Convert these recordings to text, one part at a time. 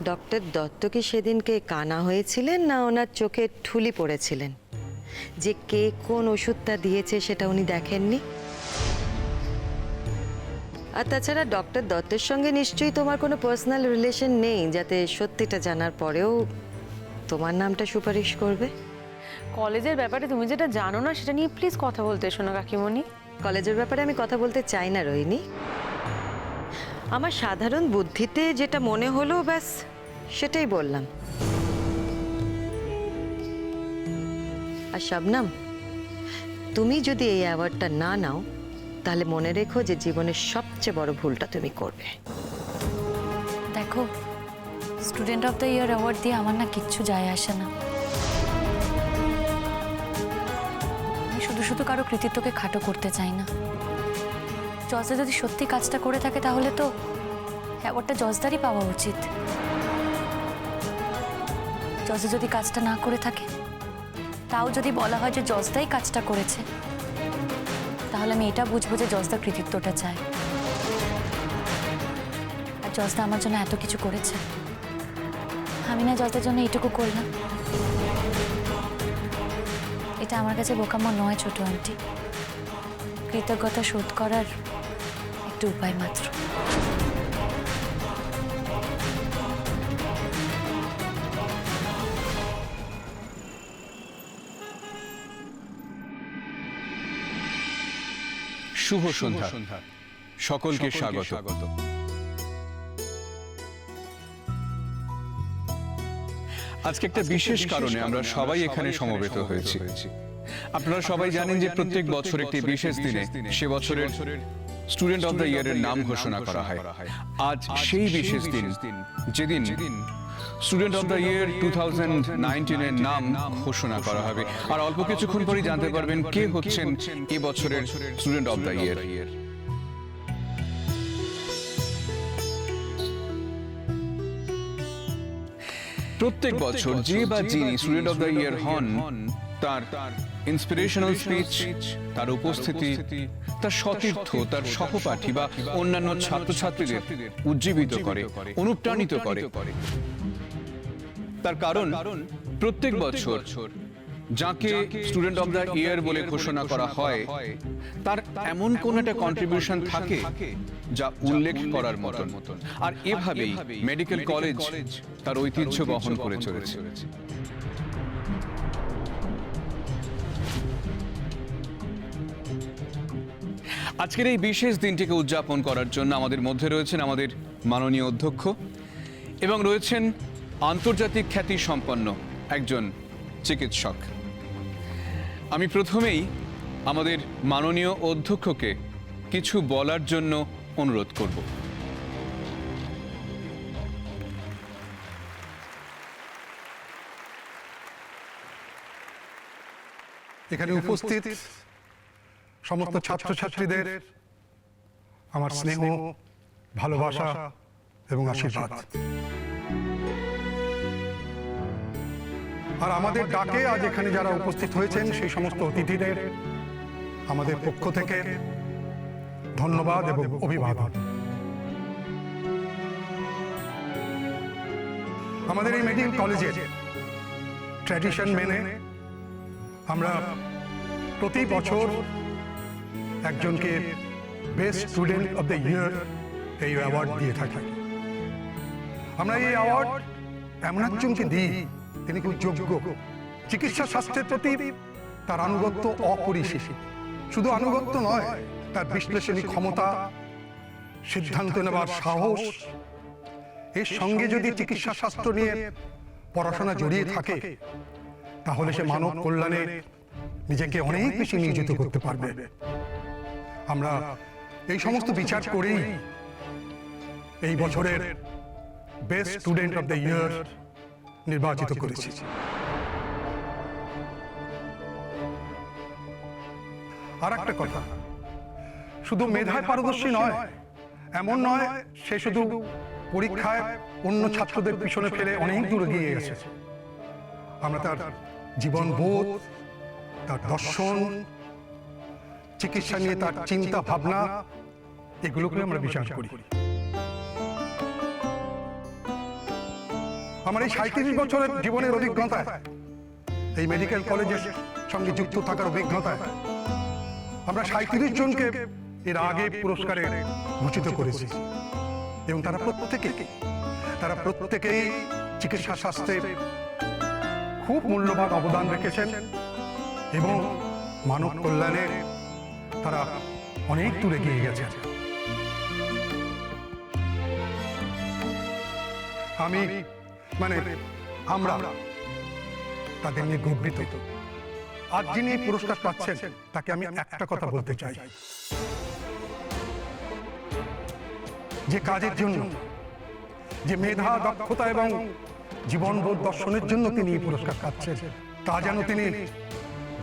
Doctor Dutta কি সেদিনকে কানা হয়েছিলেন না ওনার চোখে ঠুলি পড়েছিলেন? যে কে কোন ওষুধটা দিয়েছে সেটা উনি দেখেননি? আর তাছাড়া ডক্টর দত্তের সঙ্গে নিশ্চয়ই তোমার কোনো পার্সোনাল রিলেশন নেই যাতে সত্যিটা জানার পরেও তোমার নামটা সুপারিশ করবে। কলেজের ব্যাপারে তুমি যেটা জানো না সেটা নিয়ে প্লিজ কথা বলতে এসো না কাকিমণি। কলেজের ব্যাপারে আমি কথা বলতে চাই না রোহিণী। আমার সাধারণ বুদ্ধিতে যেটা মনে হলো ব্যাস সেটাই বললাম। আর শবনম, তুমি যদি এই অ্যাওয়ার্ডটা না নাও তাহলে মনে রেখো যে জীবনের সবচেয়ে বড় ভুলটা তুমি করবে। দেখো, student of the year award দিয়ে আমার না কিচ্ছু যায় আসে না। আমি শুধু শুধু কারো কৃতিত্বকে খাটো করতে চাই না। জজদা যদি সত্যি কাজটা করে থাকে তাহলে তো অ্যাওয়ার্ডটা জজদারই পাওয়া উচিত। জজদা যদি কাজটা না করে থাকে, তাও যদি বলা হয় যে জজদাই কাজটা করেছে, তাহলে আমি এটা বুঝবো যে জজদা কৃতিত্বটা চায়। আর জজদা আমার জন্য এত কিছু করেছে, আমি না জজদার জন্য এইটুকু করলাম। এটা আমার কাছে বোকামো নয় ছোট আন্টি, কৃতজ্ঞতা শোধ করার একটু উপায় মাত্র। শুভ সন্ধ্যা, সকলকে স্বাগত। আজকে একটা বিশেষ কারণে আমরা সবাই এখানে সমবেত হয়েছি। আপনারা সবাই জানেন যে প্রত্যেক বছর একটি বিশেষ দিনে সে বছরের স্টুডেন্ট অফ দ্য ইয়ারের নাম ঘোষণা করা হয়। আজ সেই বিশেষ দিন যেদিন স্টুডেন্ট অফ দ্য ইয়ার 2019 এর নাম ঘোষণা করা হবে। আর অল্প কিছুক্ষণ পরেই জানতে পারবেন কে হচ্ছেন এই বছরের স্টুডেন্ট অফ দ্য ইয়ার। প্রত্যেক বছর যে বা যিনি স্টুডেন্ট অফ দ্য ইয়ার হন, তার ইন্সপিরেশনাল স্পিচ, তার উপস্থিতি, তার সতীর্থ, তার সহপাঠী বা অন্যান্য ছাত্রছাত্রীদের উজ্জীবিত করে, অনুপ্রাণিত করে। তার কারণ প্রত্যেক বছর যাকে স্টুডেন্ট অফ দ্য ইয়ার বলে ঘোষণা করা হয় তার এমন কোন একটা কন্ট্রিবিউশন থাকে যা উল্লেখ করার মতন। আর এভাবেই মেডিকেল কলেজ তার ঐতিহ্য বহন করে চলেছে। আজকের এই বিশেষ দিনটিকে উদযাপন করার জন্য আমাদের মধ্যে রয়েছেন আমাদের মাননীয় অধ্যক্ষ এবং রয়েছেন আন্তর্জাতিক খ্যাতি সম্পন্ন একজন চিকিৎসক। আমি প্রথমেই আমাদের মাননীয় অধ্যক্ষকে কিছু বলার জন্য অনুরোধ করব। এখানে উপস্থিত সমস্ত ছাত্রছাত্রীদের আমার স্নেহ, ভালোবাসা এবং আশীর্বাদ। আর আমাদের ডাকে আজ এখানে যারা উপস্থিত হয়েছেন সেই সমস্ত অতিথিদের আমাদের পক্ষ থেকে ধন্যবাদ এবং অভিবাদন। আমাদের এই মেডিকেল কলেজের ট্র্যাডিশন মেনে আমরা প্রতি বছর একজনকে best student of the year এই অ্যাওয়ার্ড দিয়ে থাকি। আমরা এই অ্যাওয়ার্ড এমন একজনকে দিই তিনি খুব যোগ্য, চিকিৎসা শাস্ত্রের প্রতি তার আনুগত্য অপরিসীম। শুধু আনুগত্য নয়, তার বিশ্লেষণী ক্ষমতা, সিদ্ধান্ত নেবার সাহস, এর সঙ্গে যদি চিকিৎসা শাস্ত্র নিয়ে পড়াশোনা জড়িয়ে থাকে তাহলে সে মানব কল্যাণে নিজেকে অনেক বেশি নিয়োজিত করতে পারবে। আমরা এই সমস্ত বিচার করেই এই বছরের best student of the year নির্বাচিত করেছি। আর একটা কথা, শুধু মেধায় পারদর্শী নয়, এমন নয় সে শুধু পরীক্ষায় অন্য ছাত্রদের পিছনে ফেলে অনেক দূর এগিয়ে গেছে। আমরা তার জীবনবোধ, তার দর্শন, চিকিৎসা নিয়ে তার চিন্তা ভাবনা, এগুলোকে আমরা বিচার করি। আমার এই 37 বছরের জীবনের অভিজ্ঞতায়, এই মেডিকেল কলেজের সঙ্গে যুক্ত থাকার অভিজ্ঞতায় আমরা 37 জনকে এর আগে পুরস্কারে ভূষিত করেছি এবং তারা প্রত্যেকেই চিকিৎসা শাস্ত্রে খুব মূল্যবান অবদান রেখেছেন এবং মানব কল্যাণে তারা অনেক দূর এগিয়ে গেছেন। আমরা তাদের নিয়ে গর্বিত। আজ যিনি এই পুরস্কার পাচ্ছেন তাকে আমি একটা কথা বলতে চাই, যে কাজের জন্য, যে মেধা, দক্ষতা এবং জীবনবোধ দর্শনের জন্য তিনি এই পুরস্কার পাচ্ছেন, তা যেন তিনি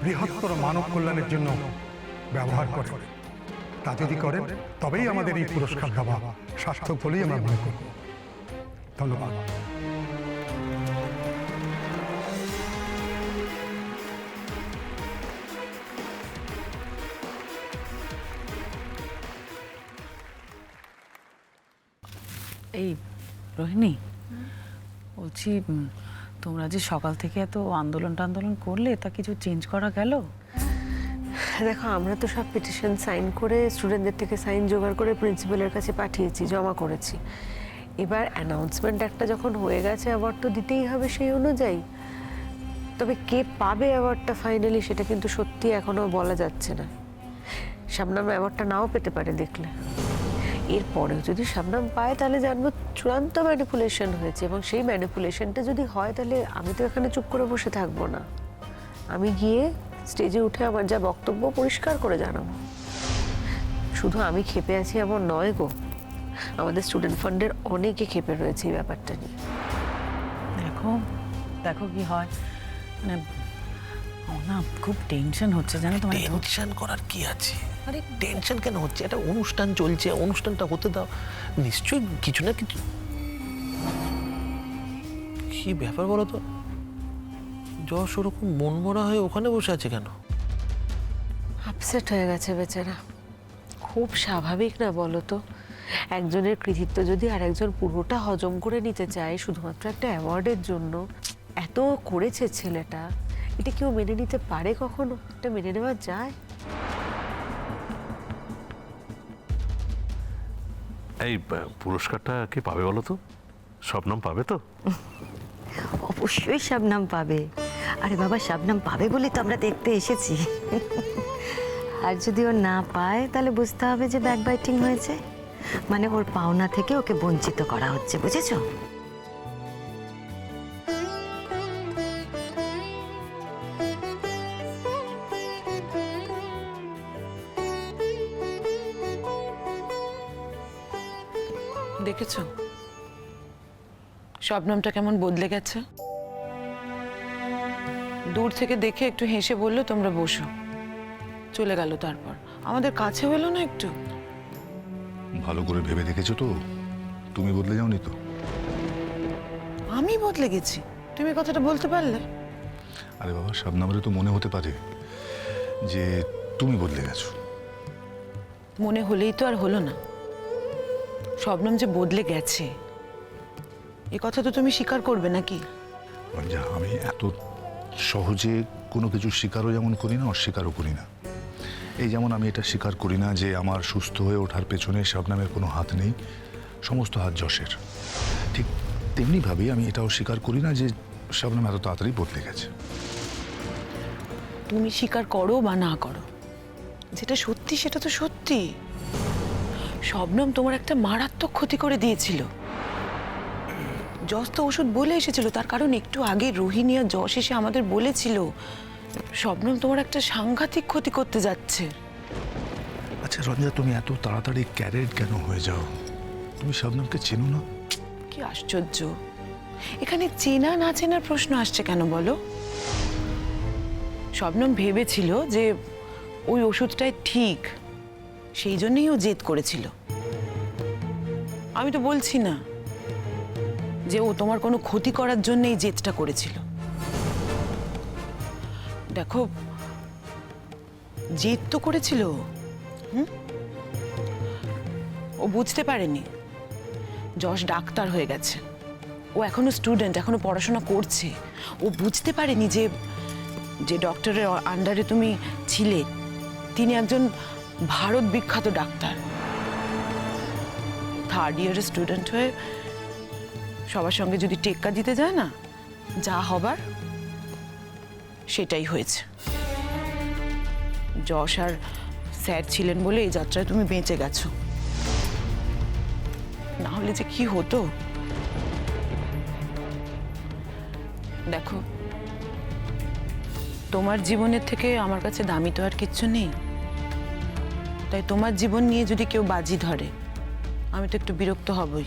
বৃহত্তর মানব কল্যাণের জন্য ব্যবহার করেন। তা যদি করেন তবেই আমাদের এই পুরস্কার দেওয়া সার্থক বলেই আমরা মনে করব। ধন্যবাদ। এই রোহিণী, বলছি তোমরা যে সকাল থেকে এত আন্দোলন করলে, তা কিছু চেঞ্জ করা গেল? দেখো, আমরা তো সব পিটিশন সাইন করে স্টুডেন্টদের থেকে সাইন জোগাড় করে প্রিন্সিপালের কাছে পাঠিয়েছি, জমা করেছি। এবার অ্যানাউন্সমেন্ট একটা যখন হয়ে গেছে, অ্যাওয়ার্ড তো দিতেই হবে সেই অনুযায়ী। তবে কে পাবে অ্যাওয়ার্ডটা ফাইনালি, সেটা কিন্তু সত্যি এখনো বলা যাচ্ছে না। শাবনাম অ্যাওয়ার্ডটা নাও পেতে পারে দেখলে। এরপরেও যদি শাবনাম পায় তাহলে জানবো চূড়ান্ত ম্যানিপুলেশন হয়েছে, এবং সেই ম্যানিপুলেশনটা যদি হয় তাহলে আমি তো এখানে চুপ করে বসে থাকবো না। আমি গিয়ে স্টেজে উঠে আমার যা বক্তব্য পরিষ্কার করে জানাবো। শুধু আমি ক্ষেপে আছি এমন নয় গো, আমাদের স্টুডেন্ট ফান্ডের অনেকে ক্ষেপে রয়েছে এই ব্যাপারটা নিয়ে। দেখো দেখো কি হয়। মানে আমার না খুব টেনশন হচ্ছে, জানো তোমার। টেনশন করার কি আছে? আরে টেনশন কেন হচ্ছে? একটা অনুষ্ঠান চলছে, অনুষ্ঠানটা হতে দাও। নিশ্চয়ই কিছু না কিছু। কি ব্যাপার বলো তো? যশ ওরকম মন মরা হয়ে ওখানে বসে আছে কেন? আপসেট হয়ে গেছে বেচারা। খুব স্বাভাবিক না বলো তো? একজনের কৃতিত্ব যদি আরেকজন পুরোটা হজম করে নিতে চায় শুধুমাত্র একটা অ্যাওয়ার্ডের জন্য, এত করেছে ছেলেটা, এটা কেউ মেনে নিতে পারে কখনো? এটা মেনে নেওয়া যায়? এই পুরস্কারটা কে পাবে বলো তো? শবনম পাবে তো? অবশ্যই শাবনাম পাবে। আরে বাবা, শাবনাম পাবে বলে তো আমরা দেখতে এসেছি। আর যদি ও না পায় তাহলে বুঝতে হবে যে ব্যাকবাইটিং হয়েছে, মানে ওর পাওনা থেকে ওকে বঞ্চিত করা হচ্ছে, বুঝেছো? দেখেছো শবনমটা কেমন বদলে গেছে? দূর থেকে দেখে একটু হেসে বললো তোমরা বসো, চলে গেল। তারপর আমাদের কাছে হলো না একটু। ভালো করে ভেবে দেখেছো তো? তুমি বদলে যাওনি তো? আমি বদলে গেছি? তুমি কথাটা বলতে পারলে? আরে বাবা, শাবনামের তো মনে হতে পারে যে তুমি বদলে গেছো। মনে হলেই তো আর হলো না। শবনম যে বদলে গেছে এ কথা তো তুমি স্বীকার করবে নাকি? যা, আমি এত সহজে কোনো কিছু স্বীকারও যেমন করি না, অস্বীকারও করি না। এই যেমন আমি এটা স্বীকার করি না যে আমার সুস্থ হয়ে ওঠার পেছনে শাবনামের কোনো হাত নেই, সমস্ত হাত যশের। ঠিক তেমনিভাবেই আমি এটাও স্বীকার করি না যে শাবনাম এত তাড়াতাড়ি বদলে গেছে। তুমি স্বীকার করো বা না করো, যেটা সত্যি সেটা তো সত্যি। শবনম তোমার একটা মারাত্মক ক্ষতি করে দিয়েছিল। যশ তো ওষুধ বলে এসেছিল, তার কারণ একটু আগে রোহিণী আর যশ এসে আমাদের বলেছিল শবনম তোমার একটা সাংঘাতিক ক্ষতি করতে যাচ্ছে। আচ্ছা রঞ্জা, তুমি এত তাড়াতাড়ি ক্যারেট কেন হয়ে যাও? তুমি শাবনামকে চেনো না? কি আশ্চর্য, এখানে চেনা না চেনার প্রশ্ন আসছে কেন বলো? শবনম ভেবেছিল যে ওই ওষুধটাই ঠিক, সেই জন্যই ও জেদ করেছিল। আমি তো বলছি না যে ও তোমার কোনো ক্ষতি করার জন্য এই জেদটা করেছিল। দেখো, জেদ তো করেছিল। ও বুঝতে পারেনি যশ ডাক্তার হয়ে গেছে, ও এখনো স্টুডেন্ট, এখনো পড়াশোনা করছে। ও বুঝতে পারেনি যে যে ডক্টরের আন্ডারে তুমি ছিলে তিনি একজন ভারত বিখ্যাত ডাক্তার। থার্ড ইয়ারের স্টুডেন্ট হয়ে সবার সঙ্গে যদি টেক্কা দিতে যায় না, যা হবার সেটাই হয়েছে। যশ আর স্যার ছিলেন বলে এই যাত্রায় তুমি বেঁচে গেছো, না হলে যে কি হতো। দেখো, তোমার জীবনের থেকে আমার কাছে দামি তো আর কিচ্ছু নেই, তাই তোমার জীবন নিয়ে যদি কেউ বাজি ধরে আমি তো একটু বিরক্ত হবই,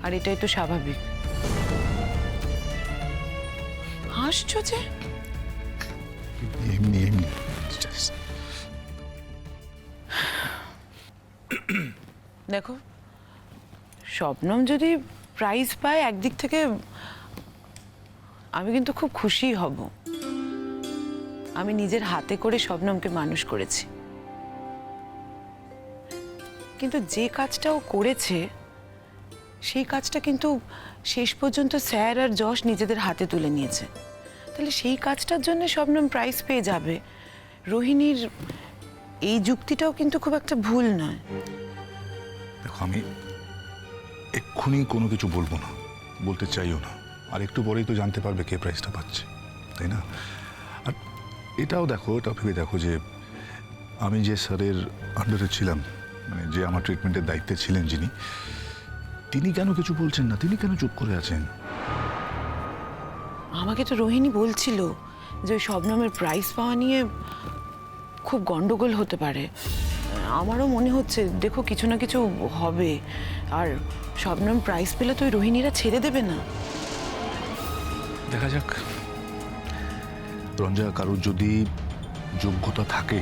আর এটাই তো স্বাভাবিক। হাসছো যে? এমনি এমনি দেখো, শবনম যদি প্রাইজ পায় একদিক থেকে আমি কিন্তু খুব খুশি হব। আমি নিজের হাতে করে শবনমকে মানুষ করেছি, কিন্তু যে কাজটা ও করেছে সেই কাজটা কিন্তু শেষ পর্যন্ত স্যার আর যশ নিজেদের হাতে তুলে নিয়েছে। তাহলে সেই কাজটার জন্য শবনম প্রাইজ পেয়ে যাবে, রোহিণীর এই যুক্তিটাও কিন্তু খুব একটা ভুল নয়। দেখো, আমি এক্ষুনি কোনো কিছু বলবো না, বলতে চাইও না। আর একটু পরেই তো জানতে পারবে কে প্রাইজটা পাচ্ছে, তাই না? আর এটাও দেখো, এটা ভেবে দেখো যে আমি যে স্যারের আন্ডারে ছিলাম, মানে যে আমার ট্রিটমেন্টের দায়িত্বে ছিলেন যিনি, তিনি কেন কিছু বলছেন না? তিনি কেন চুপ করে আছেন? আমাকে তো রোহিণী বলছিল যে ওই শবনমের প্রাইজ পাওয়া নিয়ে খুব গন্ডগোল হতে পারে। আমারও মনে হচ্ছে দেখো কিছু না কিছু হবে, আর শবনম প্রাইজ পেলে তো ওই রোহিণীরা ছেড়ে দেবে না। দেখা যাক। রঞ্জা, কারোর যদি যোগ্যতা থাকে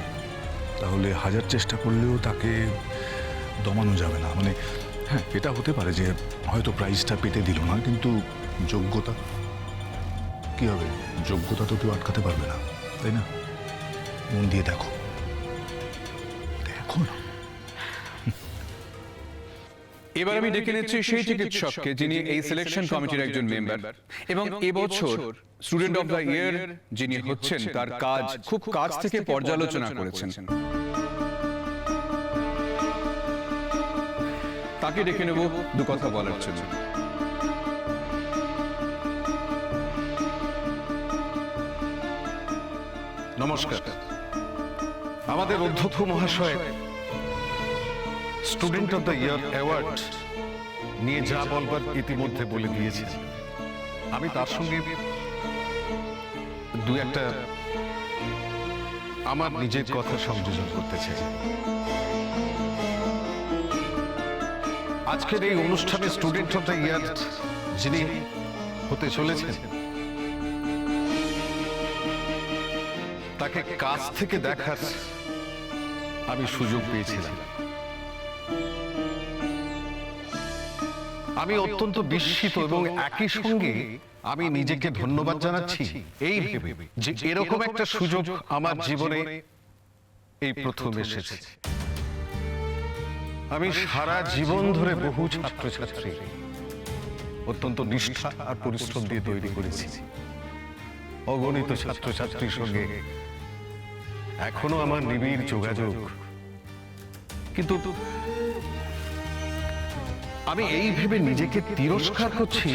তাহলে হাজার চেষ্টা করলেও তাকে দমানো যাবে না। মানে হ্যাঁ, এটা হতে পারে যে হয়তো প্রাইজটা পেতে দিল না, কিন্তু যোগ্যতা কি হবে? যোগ্যতা তো কেউ আটকাতে পারবে না, তাই না? মন দিয়ে দেখো, দেখো না। এবার আমি ডেকে নিচ্ছি সেই চিকিৎসককে যিনি এই সিলেকশন কমিটির একজন মেম্বার এবং এবছর স্টুডেন্ট অফ দ্য ইয়ার যিনি হচ্ছেন, তার কাজ খুব কাছ থেকে পর্যালোচনা করেছেন। তাকে ডেকে নেব দু কথা বলার জন্য। নমস্কার। আমাদের অধ্যক্ষ মহাশয় student of the year award নিয়ে যা বলবার ইতিমধ্যে বলে দিয়েছেন। আমি তার সঙ্গে দু একটা আমার নিজের কথা সংযোজন করতে চাই। আজকের এই অনুষ্ঠানে স্টুডেন্ট অফ দ্য ইয়ার যিনি হতে চলেছেন তাকে কাছ থেকে দেখার আমি সুযোগ পেয়েছিলাম। আমি অত্যন্ত বিস্মিত এবং একই সঙ্গে আমি নিজেকে ধন্যবাদ জানাচ্ছি এই ভেবে যে এরকম একটা সুযোগ আমার জীবনে এই প্রথম এসেছে। আমি সারা জীবন ধরে বহু ছাত্রছাত্রী অত্যন্ত নিষ্ঠা আর পরিশ্রম দিয়ে তৈরি করেছি। অগণিত ছাত্রছাত্রীর সঙ্গে এখনো আমার নিবিড় যোগাযোগ, কিন্তু আমি এই ভেবে নিজেকে তিরস্কার করছি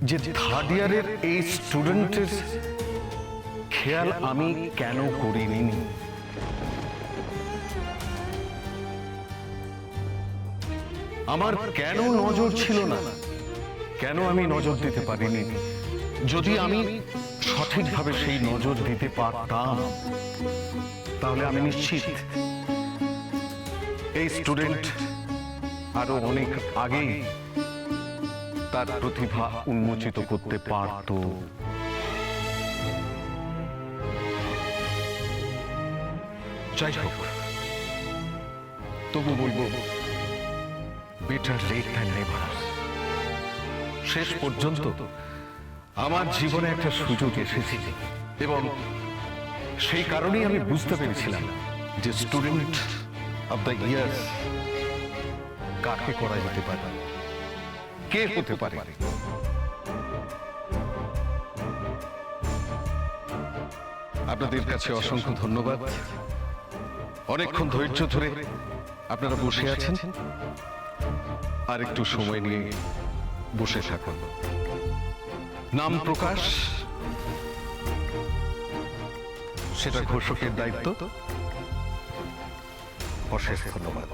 যে থার্ড ইয়ারের এই স্টুডেন্টের খেয়াল আমি কেন করিনি। আমার কেন নজর ছিল না, কেন আমি নজর দিতে পারিনি? যদি আমি সঠিকভাবে সেই নজর দিতে পারতাম তাহলে আমি নিশ্চিত এই স্টুডেন্ট আরো অনেক আগেই তার প্রতিভা উন্মোচিত করতে পারত। যাই হোক, তবু বলবো বেটার লেট দ্যান নেভার। শেষ পর্যন্ত আমার জীবনে একটা সুযোগ এসেছে এবং সেই কারণেই আমি বুঝতে পেরেছিলাম যে স্টুডেন্ট অফ দ্য ইয়ার কাকে করা যেতে পারে। কে হতে পারে? আপনাদের কাছে অসংখ্য ধন্যবাদ। অনেকক্ষণ ধৈর্য ধরে আপনারা বসে আছেন, আর একটু সময় নিয়ে বসে থাকুন। নাম প্রকাশ সেটা ঘোষকের দায়িত্ব। অশেষ ধন্যবাদ।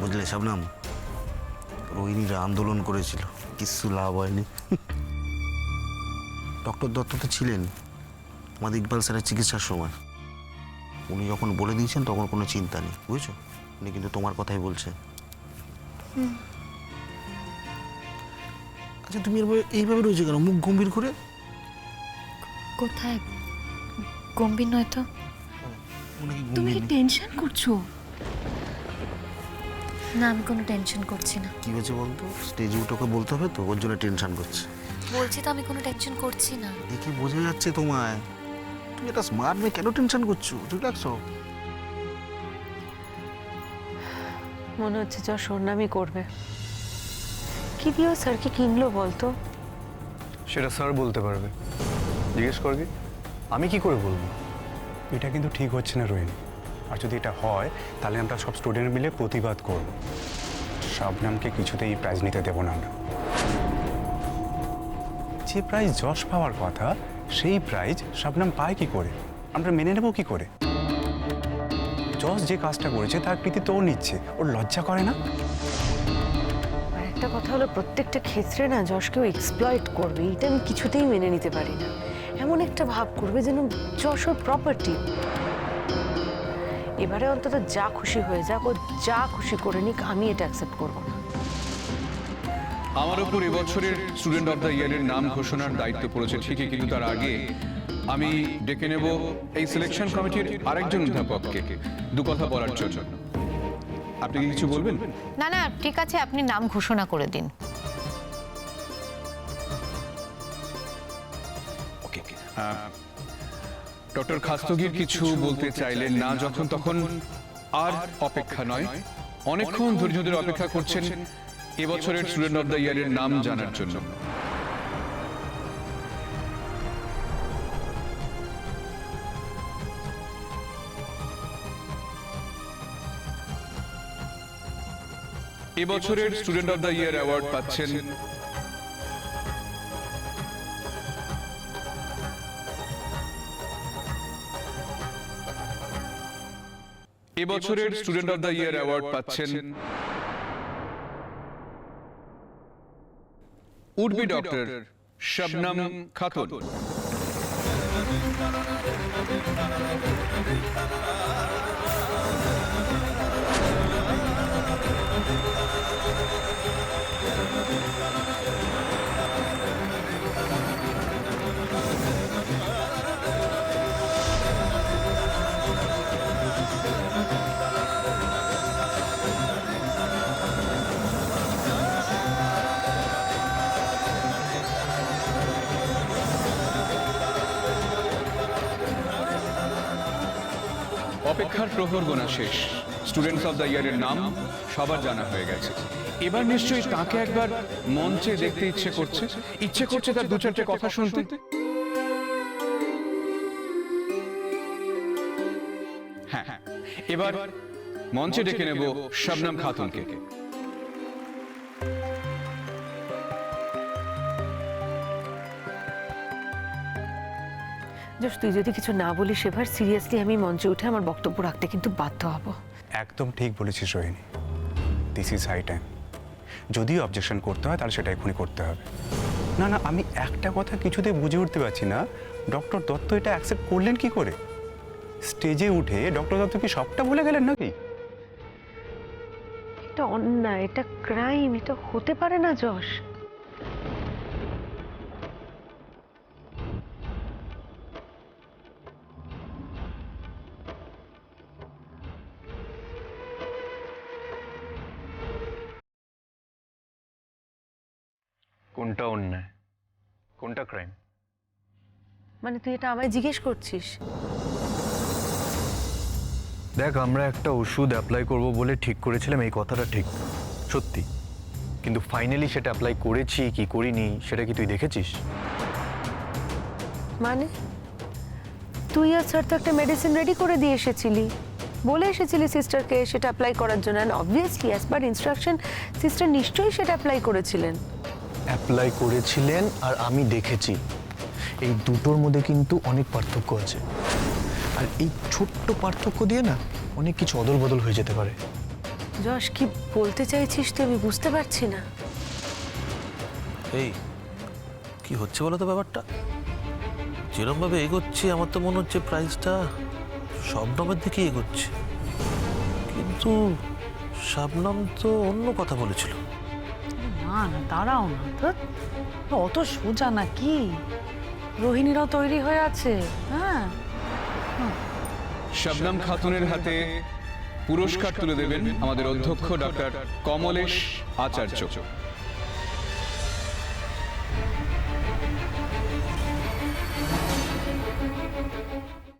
বুঝলে শবনম, রোহিণীরা আন্দোলন করেছিল, কিচ্ছু লাভ হয়নি। ডক্টর দত্ত তো ছিলেন আমাদের ইকবাল স্যারের চিকিৎসার সময়। উনি যখন বলে দিয়েছেন তখন কোনো চিন্তা নেই, বুঝছো? উনি কিন্তু তোমার কথাই বলছে। আচ্ছা, তুমি এইভাবে রয়েছে কেন, মুখ গম্ভীর করে? কোথায় গম্ভীর নয় তো? তুমি কি টেনশন করছো? না, আমি কোনো টেনশন করছি না। কি হয়েছে বলতো? স্টেজে উঠে ওকে বলতে হবে তো, ওর জন্য টেনশন করছে। বলছি তো আমি কোনো টেনশন করছি না। দেখে বোঝা যাচ্ছে তোমায়। তুমি একটা স্মার্ট মেয়ে, কেন টেনশন করছো? রিল্যাক্স হও। মনে হচ্ছে যশ ওর নামই করবে। কি দিয়ে স্যারকে কিনলো বলতো? সেটা স্যার বলতে পারবে, জিজ্ঞেস করবি। আমি কি করে বলবো? এটা কিন্তু ঠিক হচ্ছে না রোহিণী। আর যদি এটা হয় তাহলে আমরা সব স্টুডেন্ট মিলে প্রতিবাদ করব। শবনমকে কিছুতেই এই প্রাইজ নিতে দেব না আমরা। যে প্রাইজ যশ পাওয়ার কথা সেই প্রাইজ শবনম পায় কি করে? আমরা মেনে নেব কি করে? যশ যে কাজটা করেছে তার কৃতিত্ব ও নিচ্ছে, ওর লজ্জা করে না? আর একটা কথা হলো, প্রত্যেকটা ক্ষেত্রে না যশকেও এক্সপ্লয়েট করবে, এটা আমি কিছুতেই মেনে নিতে পারি না। এমন একটা ভাব করবে যেন যশ ওর প্রপার্টি। এবারে অন্তত যা খুশি হয়ে যাক, ও যা খুশি করে নিক, আমি এটা অ্যাকসেপ্ট করবো না। আমার উপর এবছরের স্টুডেন্ট অফ দ্য ইয়ারের নাম ঘোষণার দায়িত্ব পড়েছে ঠিকই, কিন্তু তার আগে আমি ডেকে নেব এই সিলেকশন কমিটির আরেকজন অধ্যাপককে দু কথা বলার জন্য। আপনি কি কিছু বলবেন? না না, ঠিক আছে, আপনি নাম ঘোষণা করে দিন। ওকে। ডক্টর খাস্তগীর কিছু বলতে চাইলেন না যখন তখন আর অপেক্ষা নয়, অনেকক্ষণ ধৈর্য ধরে অপেক্ষা করছেন এবছরের স্টুডেন্ট অফ দ্য ইয়ারের নাম জানার জন্য। এবছরের student of the year award পাচ্ছেন এবছরের student of the year award পাচ্ছেন উডবি ডক্টর শবনম খাতুন। অপেক্ষার প্রহর গোনা শেষ, স্টুডেন্টস অফ দ্য ইয়ারের নাম সবার জানা হয়ে গেছে। এবার নিশ্চয়ই তাকে একবার মঞ্চে দেখতে ইচ্ছে করছে তার দু চারটে কথা শুনতে। হ্যাঁ, এবার মঞ্চে ডেকে নেব শবনম খাতুনকে। যশ, তুই যদি কিছু না বলিস এবার, সিরিয়াসলি আমি মঞ্চে উঠে আমার বক্তব্য রাখতে কিন্তু বাধ্য হব। একদম ঠিক বলেছিস Rohini, this is high time. যদিও অবজেকশন করতে হয় তাহলে সেটা এখনই করতে হবে। না না, আমি একটা কথা কিছুতে বুঝে উঠতে পারছি না, ডক্টর দত্ত এটা অ্যাকসেপ্ট করলেন কি করে? স্টেজে উঠে ডক্টর দত্ত কি সবটা ভুলে গেলেন নাকি? এটা অন্যায়, এটা ক্রাইম, এটা হতে পারে না যশ। কোনটা অন্যায়, কোনটা ক্রাইম? মানে তুই এটা আমায় জিজ্ঞেস করছিস? দেখ, আমরা একটা ওষুধ অ্যাপ্লাই করব বলে ঠিক করেছিলাম, এই কথাটা ঠিক সত্যি, কিন্তু ফাইনালি সেটা অ্যাপ্লাই করেছি কি করিনি সেটা কি তুই দেখেছিস? মানে তুই আর স্যার তো একটা মেডিসিন রেডি করে দিয়ে এসেছিলি, বলে এসেছিলি সিস্টারকে সেটা অ্যাপ্লাই করার জন্য, and obviously as per instruction sister নিশ্চয়ই সেটা অ্যাপ্লাই করেছিলেন। অ্যাপ্লাই করেছিলেন আর আমি দেখেছি, এই দুটোর মধ্যে কিন্তু অনেক পার্থক্য আছে, আর এই ছোট্ট পার্থক্য দিয়ে না অনেক কিছু অদল বদল হয়ে যেতে পারে। যশ, কি বলতে চাইছিস তুই? আমি বুঝতে পারছি না। এই কি হচ্ছে বলো তো ব্যাপারটা? যেরকম ভাবে এগোচ্ছে আমার তো মনে হচ্ছে প্রাইসটা শবনমের দিকে এগোচ্ছে, কিন্তু শবনম তো অন্য কথা বলেছিল। না না, দাঁড়াও না তো, অত সোজা না কি? রোহিণীরাও তৈরি হয়ে আছে। হ্যাঁ, শবনম খাতুনের হাতে পুরস্কার তুলে দেবেন আমাদের অধ্যক্ষ ডক্টর কমলেশ আচার্য।